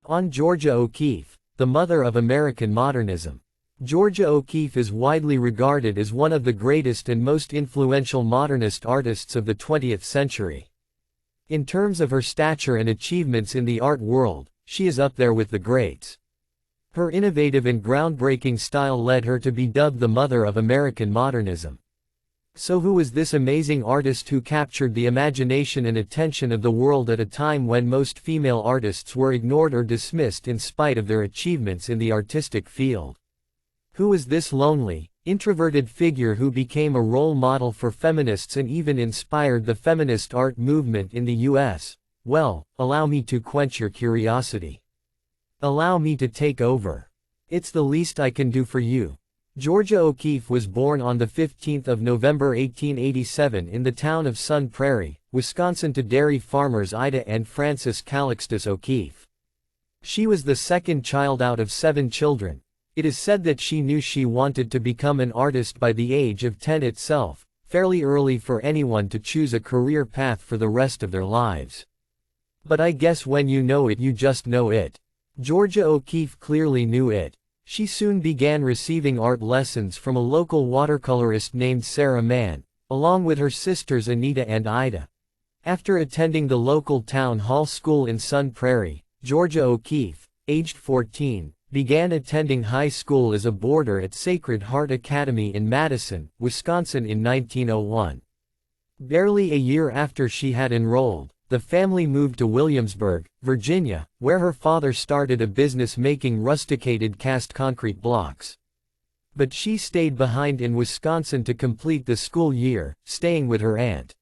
On Georgia O'Keeffe, the mother of American modernism. Georgia O'Keeffe is widely regarded as one of the greatest and most influential modernist artists of the 20th century. In terms of her stature and achievements in the art world, she is up there with the greats. Her innovative and groundbreaking style led her to be dubbed the Mother of American Modernism. So who was this amazing artist who captured the imagination and attention of the world at a time when most female artists were ignored or dismissed in spite of their achievements in the artistic field? Who was this lonely, introverted figure who became a role model for feminists and even inspired the feminist art movement in the US? Well, allow me to quench your curiosity. Allow me to take over. It's the least I can do for you. Georgia O'Keeffe was born on the 15th of November 1887 in the town of Sun Prairie, Wisconsin to dairy farmers Ida and Francis Calixtus O'Keeffe. She was the second child out of 7 children. It is said that she knew she wanted to become an artist by the age of 10 itself, fairly early for anyone to choose a career path for the rest of their lives. But I guess when you know it you just know it. Georgia O'Keeffe clearly knew it. She soon began receiving art lessons from a local watercolorist named Sarah Mann, along with her sisters Anita and Ida. After attending the local town hall school in Sun Prairie, Georgia O'Keeffe, aged 14, began attending high school as a boarder at Sacred Heart Academy in Madison, Wisconsin in 1901. Barely a year after she had enrolled, the family moved to Williamsburg, Virginia, where her father started a business making rusticated cast concrete blocks. But she stayed behind in Wisconsin to complete the school year, staying with her aunt.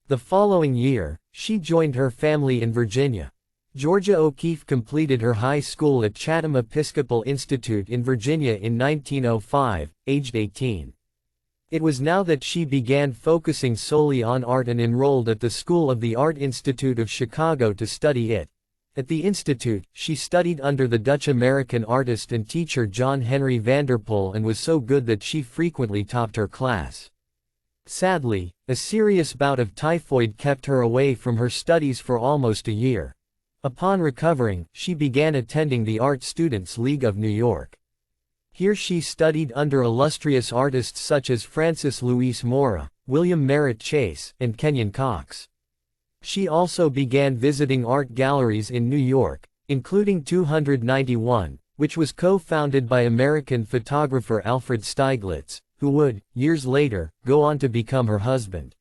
The following year, she joined her family in Virginia. Georgia O'Keeffe completed her high school at Chatham Episcopal Institute in Virginia in 1905, aged 18. It was now that she began focusing solely on art and enrolled at the School of the Art Institute of Chicago to study it. At the institute, she studied under the Dutch-American artist and teacher John Henry Vanderpoel and was so good that she frequently topped her class. Sadly, a serious bout of typhoid kept her away from her studies for almost a year. Upon recovering, she began attending the Art Students League of New York. Here she studied under illustrious artists such as Francis Louis Mora, William Merritt Chase, and Kenyon Cox. She also began visiting art galleries in New York, including 291, which was co-founded by American photographer Alfred Stieglitz, who would, years later, go on to become her husband.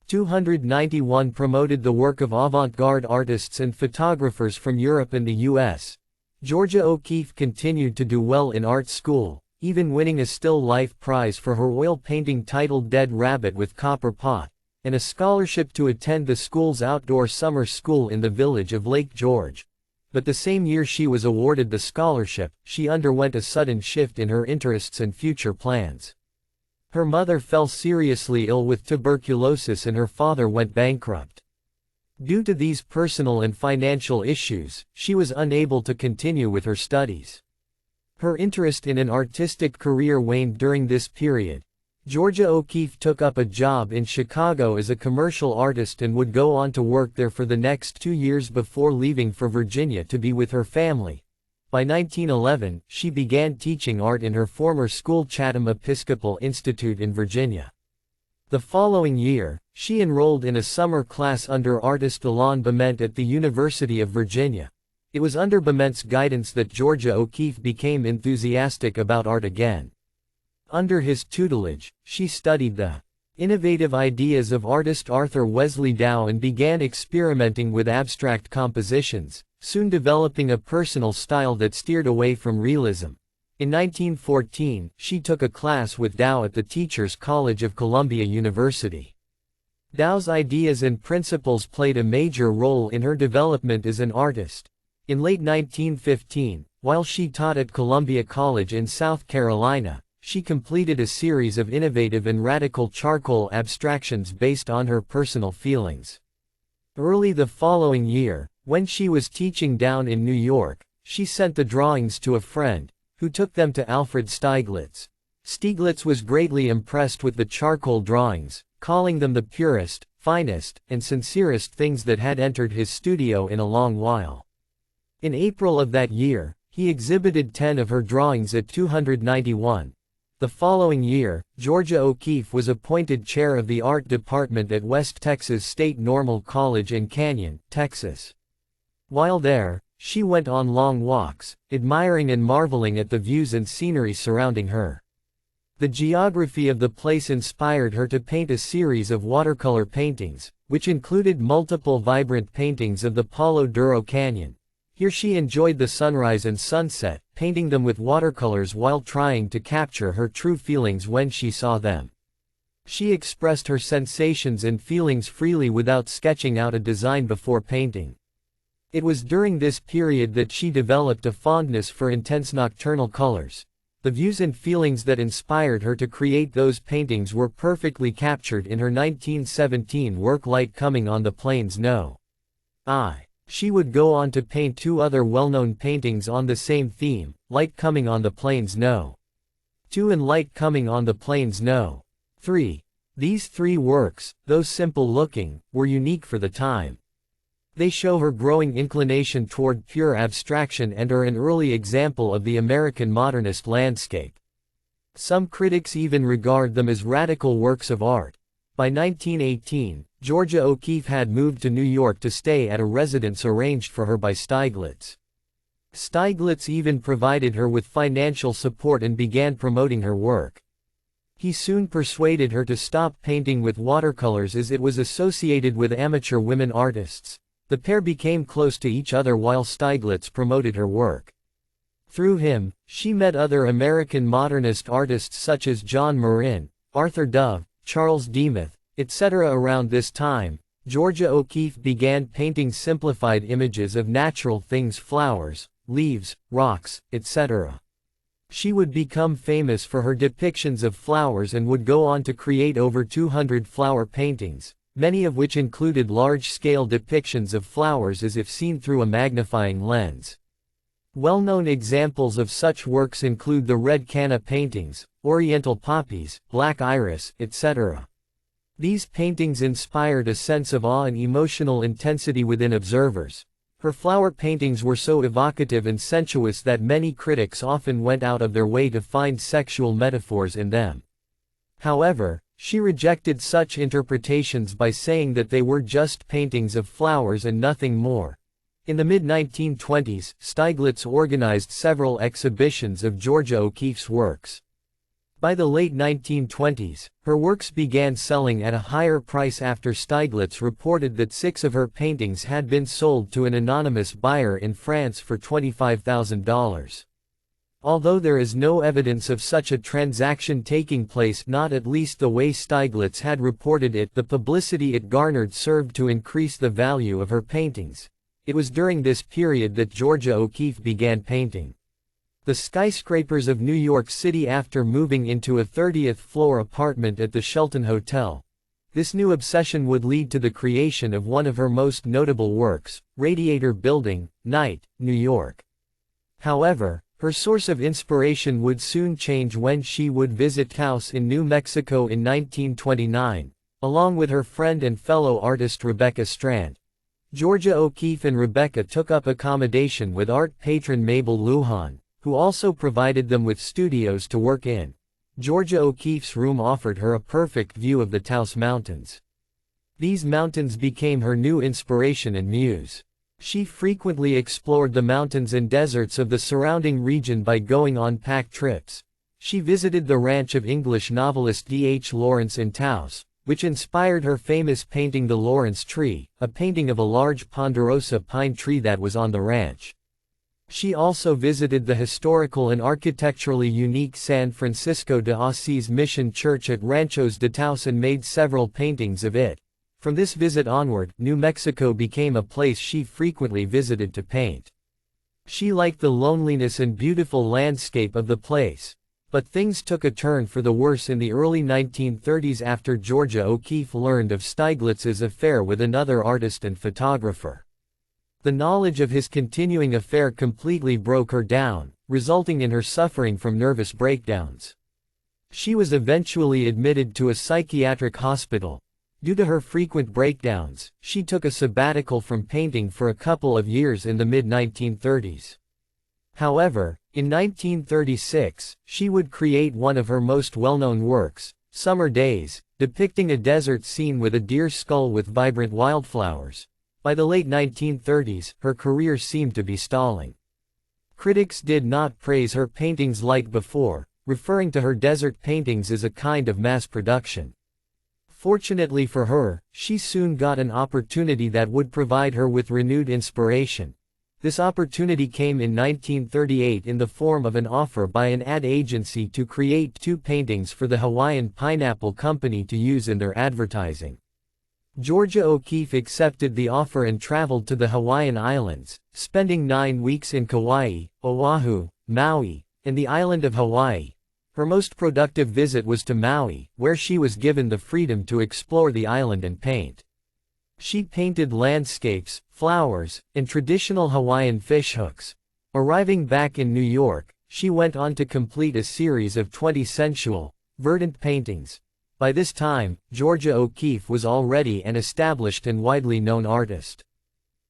291 promoted the work of avant-garde artists and photographers from Europe and the US. Georgia O'Keeffe continued to do well in art school, even winning a still life prize for her oil painting titled Dead Rabbit with Copper Pot, and a scholarship to attend the school's outdoor summer school in the village of Lake George. But the same year she was awarded the scholarship, she underwent a sudden shift in her interests and future plans. Her mother fell seriously ill with tuberculosis and her father went bankrupt. Due to these personal and financial issues, she was unable to continue with her studies. Her interest in an artistic career waned during this period. Georgia O'Keeffe took up a job in Chicago as a commercial artist and would go on to work there for the next 2 years before leaving for Virginia to be with her family. By 1911, she began teaching art in her former school Chatham Episcopal Institute in Virginia. The following year, she enrolled in a summer class under artist Alain Bement at the University of Virginia. It was under Bement's guidance that Georgia O'Keeffe became enthusiastic about art again. Under his tutelage, she studied the innovative ideas of artist Arthur Wesley Dow and began experimenting with abstract compositions, soon developing a personal style that steered away from realism. In 1914, she took a class with Dow at the Teachers College of Columbia University. Dow's ideas and principles played a major role in her development as an artist. In late 1915, while she taught at Columbia College in South Carolina, she completed a series of innovative and radical charcoal abstractions based on her personal feelings. Early the following year, when she was teaching down in New York, she sent the drawings to a friend, who took them to Alfred Stieglitz. Stieglitz was greatly impressed with the charcoal drawings, calling them the purest, finest, and sincerest things that had entered his studio in a long while. In April of that year, he exhibited 10 of her drawings at 291. The following year, Georgia O'Keeffe was appointed chair of the art department at West Texas State Normal College in Canyon, Texas. While there, she went on long walks, admiring and marveling at the views and scenery surrounding her. The geography of the place inspired her to paint a series of watercolor paintings, which included multiple vibrant paintings of the Palo Duro Canyon. Here she enjoyed the sunrise and sunset, painting them with watercolors while trying to capture her true feelings when she saw them. She expressed her sensations and feelings freely without sketching out a design before painting. It was during this period that she developed a fondness for intense nocturnal colors. The views and feelings that inspired her to create those paintings were perfectly captured in her 1917 work Light Coming on the Plains No. I. She would go on to paint two other well-known paintings on the same theme, Light Coming on the Plains No. 2 and Light Coming on the Plains No. 3. These three works, though simple-looking, were unique for the time. They show her growing inclination toward pure abstraction and are an early example of the American modernist landscape. Some critics even regard them as radical works of art. By 1918, Georgia O'Keeffe had moved to New York to stay at a residence arranged for her by Stieglitz. Stieglitz even provided her with financial support and began promoting her work. He soon persuaded her to stop painting with watercolors as it was associated with amateur women artists. The pair became close to each other while Stieglitz promoted her work. Through him, she met other American modernist artists such as John Marin, Arthur Dove, Charles Demuth, etc. Around this time, Georgia O'Keeffe began painting simplified images of natural things, flowers, leaves, rocks, etc. She would become famous for her depictions of flowers and would go on to create over 200 flower paintings, many of which included large-scale depictions of flowers as if seen through a magnifying lens. Well-known examples of such works include the red canna paintings, oriental poppies, black iris, etc. These paintings inspired a sense of awe and emotional intensity within observers. Her flower paintings were so evocative and sensuous that many critics often went out of their way to find sexual metaphors in them. However, she rejected such interpretations by saying that they were just paintings of flowers and nothing more. In the mid-1920s, Stieglitz organized several exhibitions of Georgia O'Keeffe's works. By the late 1920s, her works began selling at a higher price after Stieglitz reported that 6 of her paintings had been sold to an anonymous buyer in France for $25,000. Although there is no evidence of such a transaction taking place, not at least the way Stieglitz had reported it, the publicity it garnered served to increase the value of her paintings. It was during this period that Georgia O'Keeffe began painting the skyscrapers of New York City after moving into a 30th-floor apartment at the Shelton Hotel. This new obsession would lead to the creation of one of her most notable works, Radiator Building, Night, New York. However, her source of inspiration would soon change when she would visit Taos in New Mexico in 1929, along with her friend and fellow artist Rebecca Strand. Georgia O'Keeffe and Rebecca took up accommodation with art patron Mabel Lujan, who also provided them with studios to work in. Georgia O'Keeffe's room offered her a perfect view of the Taos Mountains. These mountains became her new inspiration and muse. She frequently explored the mountains and deserts of the surrounding region by going on pack trips. She visited the ranch of English novelist D.H. Lawrence in Taos, which inspired her famous painting The Lawrence Tree, a painting of a large ponderosa pine tree that was on the ranch. She also visited the historical and architecturally unique San Francisco de Asís Mission Church at Ranchos de Taos and made several paintings of it. From this visit onward, New Mexico became a place she frequently visited to paint. She liked the loneliness and beautiful landscape of the place. But things took a turn for the worse in the early 1930s after Georgia O'Keeffe learned of Stieglitz's affair with another artist and photographer. The knowledge of his continuing affair completely broke her down, resulting in her suffering from nervous breakdowns. She was eventually admitted to a psychiatric hospital. Due to her frequent breakdowns, she took a sabbatical from painting for a couple of years in the mid-1930s. However, in 1936, she would create one of her most well-known works, Summer Days, depicting a desert scene with a deer skull with vibrant wildflowers. By the late 1930s, her career seemed to be stalling. Critics did not praise her paintings like before, referring to her desert paintings as a kind of mass production. Fortunately for her, she soon got an opportunity that would provide her with renewed inspiration. This opportunity came in 1938 in the form of an offer by an ad agency to create 2 paintings for the Hawaiian Pineapple Company to use in their advertising. Georgia O'Keeffe accepted the offer and traveled to the Hawaiian Islands, spending 9 weeks in Kauai, Oahu, Maui, and the island of Hawaii. Her most productive visit was to Maui, where she was given the freedom to explore the island and paint. She painted landscapes, flowers, and traditional Hawaiian fishhooks. Arriving back in New York, she went on to complete a series of 20 sensual, verdant paintings. By this time, Georgia O'Keeffe was already an established and widely known artist.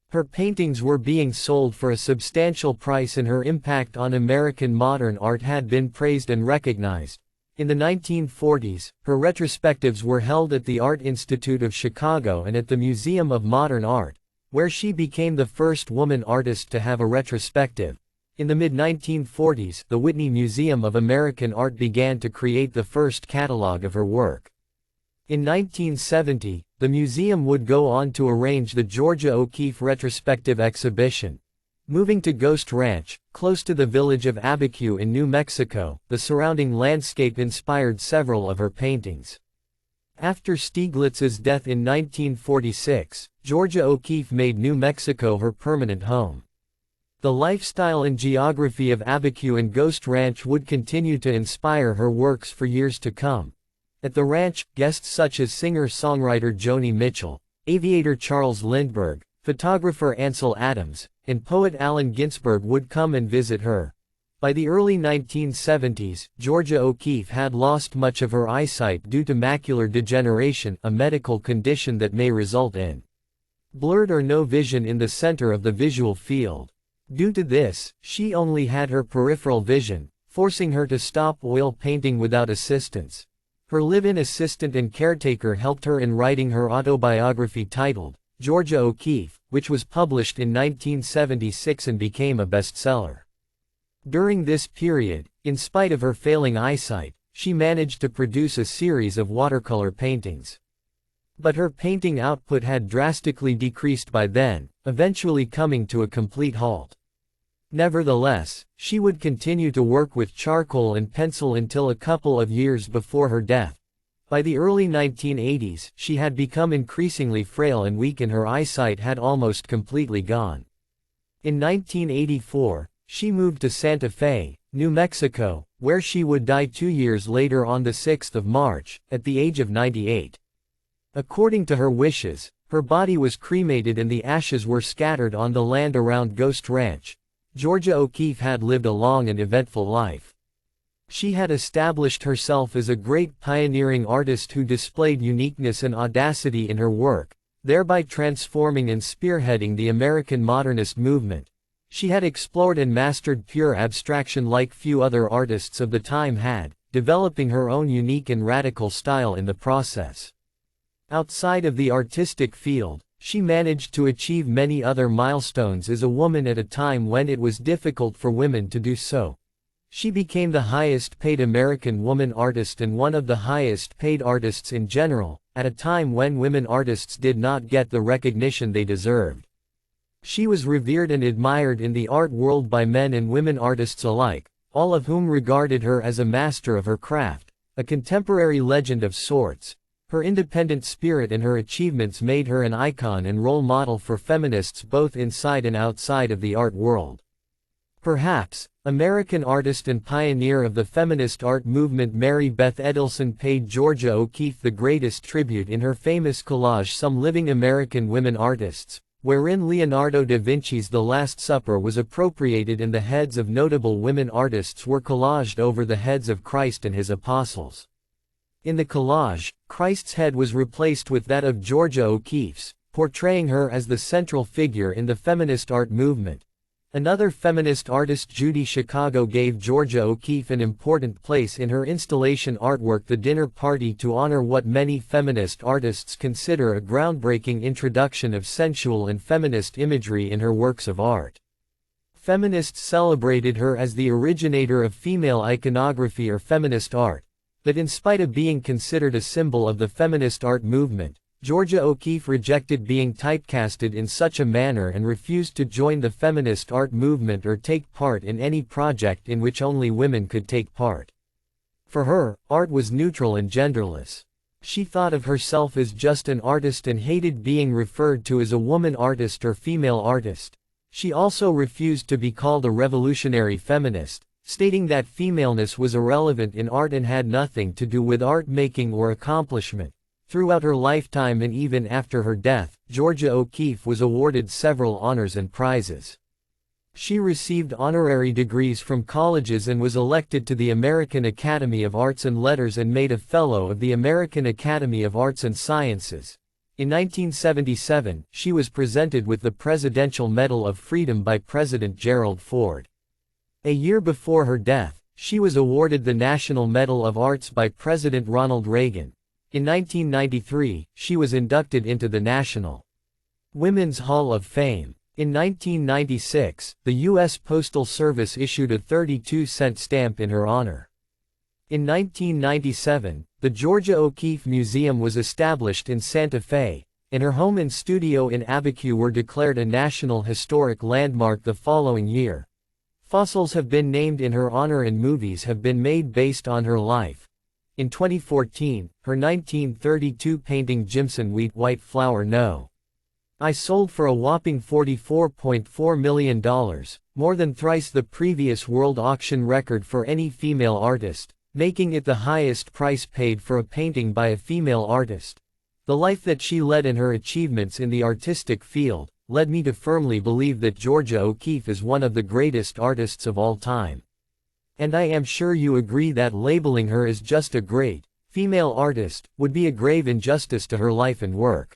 Her paintings were being sold for a substantial price and her impact on American modern art had been praised and recognized. In the 1940s, her retrospectives were held at the Art Institute of Chicago and at the Museum of Modern Art, where she became the first woman artist to have a retrospective. In the mid-1940s, the Whitney Museum of American Art began to create the first catalog of her work. In 1970, the museum would go on to arrange the Georgia O'Keeffe Retrospective Exhibition. Moving to Ghost Ranch, close to the village of Abiquiu in New Mexico, the surrounding landscape inspired several of her paintings. After Stieglitz's death in 1946, Georgia O'Keeffe made New Mexico her permanent home. The lifestyle and geography of Abiquiu and Ghost Ranch would continue to inspire her works for years to come. At the ranch, guests such as singer-songwriter Joni Mitchell, aviator Charles Lindbergh, photographer Ansel Adams, and poet Allen Ginsberg would come and visit her. By the early 1970s, Georgia O'Keeffe had lost much of her eyesight due to macular degeneration, a medical condition that may result in blurred or no vision in the center of the visual field. Due to this, she only had her peripheral vision, forcing her to stop oil painting without assistance. Her live-in assistant and caretaker helped her in writing her autobiography titled, Georgia O'Keeffe, which was published in 1976 and became a bestseller. During this period, in spite of her failing eyesight, she managed to produce a series of watercolor paintings. But her painting output had drastically decreased by then, eventually coming to a complete halt. Nevertheless, she would continue to work with charcoal and pencil until a couple of years before her death. By the early 1980s, she had become increasingly frail and weak and her eyesight had almost completely gone. In 1984, she moved to Santa Fe, New Mexico, where she would die 2 years later on the 6th of March, at the age of 98. According to her wishes, her body was cremated and the ashes were scattered on the land around Ghost Ranch. Georgia O'Keeffe had lived a long and eventful life. She had established herself as a great pioneering artist who displayed uniqueness and audacity in her work, thereby transforming and spearheading the American modernist movement. She had explored and mastered pure abstraction like few other artists of the time had, developing her own unique and radical style in the process. Outside of the artistic field, she managed to achieve many other milestones as a woman at a time when it was difficult for women to do so. She became the highest-paid American woman artist and one of the highest-paid artists in general, at a time when women artists did not get the recognition they deserved. She was revered and admired in the art world by men and women artists alike, all of whom regarded her as a master of her craft, a contemporary legend of sorts. Her independent spirit and her achievements made her an icon and role model for feminists both inside and outside of the art world. Perhaps, American artist and pioneer of the feminist art movement Mary Beth Edelson paid Georgia O'Keeffe the greatest tribute in her famous collage Some Living American Women Artists, wherein Leonardo da Vinci's The Last Supper was appropriated and the heads of notable women artists were collaged over the heads of Christ and his apostles. In the collage, Christ's head was replaced with that of Georgia O'Keeffe's, portraying her as the central figure in the feminist art movement. Another feminist artist, Judy Chicago, gave Georgia O'Keeffe an important place in her installation artwork The Dinner Party to honor what many feminist artists consider a groundbreaking introduction of sensual and feminist imagery in her works of art. Feminists celebrated her as the originator of female iconography or feminist art, but in spite of being considered a symbol of the feminist art movement, Georgia O'Keeffe rejected being typecasted in such a manner and refused to join the feminist art movement or take part in any project in which only women could take part. For her, art was neutral and genderless. She thought of herself as just an artist and hated being referred to as a woman artist or female artist. She also refused to be called a revolutionary feminist, stating that femaleness was irrelevant in art and had nothing to do with art making or accomplishment. Throughout her lifetime and even after her death, Georgia O'Keeffe was awarded several honors and prizes. She received honorary degrees from colleges and was elected to the American Academy of Arts and Letters and made a Fellow of the American Academy of Arts and Sciences. In 1977, she was presented with the Presidential Medal of Freedom by President Gerald Ford. A year before her death, she was awarded the National Medal of Arts by President Ronald Reagan. In 1993, she was inducted into the National Women's Hall of Fame. In 1996, the U.S. Postal Service issued a 32-cent stamp in her honor. In 1997, the Georgia O'Keeffe Museum was established in Santa Fe, and her home and studio in Abiquiu were declared a National Historic Landmark the following year. Fossils have been named in her honor and movies have been made based on her life. In 2014, her 1932 painting Jimson Wheat White Flower No. I sold for a whopping $44.4 million, more than thrice the previous world auction record for any female artist, making it the highest price paid for a painting by a female artist. The life that she led and her achievements in the artistic field, led me to firmly believe that Georgia O'Keeffe is one of the greatest artists of all time. And I am sure you agree that labeling her as just a great female artist would be a grave injustice to her life and work.